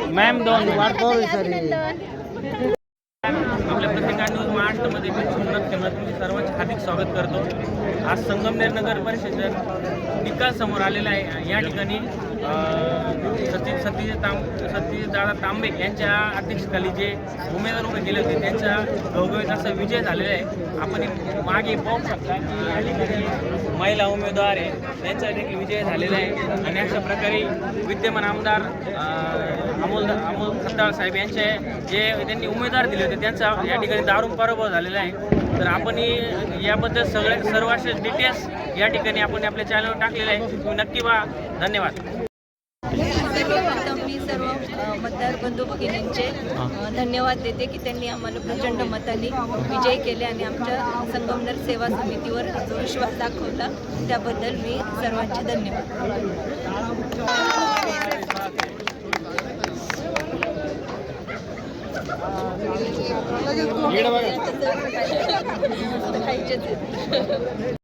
Ma'am 2 आपल्या पत्रिका news महाराष्ट्रामध्ये मी सोमनाथ खेमनाथ तुमचे सर्वांचे हार्दिक स्वागत करतो. आज संगमनेर नगर परिषदेचा निकाल समोर आलेला आहे. या ठिकाणी सतीशदादा तांबे यांच्या अध्यक्षतेखाली जे उमेदवार उभे केले होते त्यांचा घवघवीत असा विजय झालेला आहे. आपण मागे पाहू शकता की या ठिकाणी महिला उमेदवार आहे त्यांचा देखील विजय झालेला आहे. आणि अशा प्रकारे विद्यमान आमदार अमोल खताळ साहेब यांचे जे त्यांनी उमेदवार दिले होते त्यांचा या ठिकाणी दारुण पराभव झालेला आहे. तर आपण याबद्दल सर्व असे डिटेल्स या ठिकाणी आपण आपल्या चॅनलवर टाकलेले आहे. तुम्ही नक्की पहा. धन्यवाद. मी सर्व मतदार बंधू भगिनींचे धन्यवाद देते की त्यांनी आम्हाला प्रचंड मताने विजय केले आणि आमच्या संगमनेर सेवा समितीवर जो विश्वास दाखवला त्याबद्दल मी सर्वांचे धन्यवाद.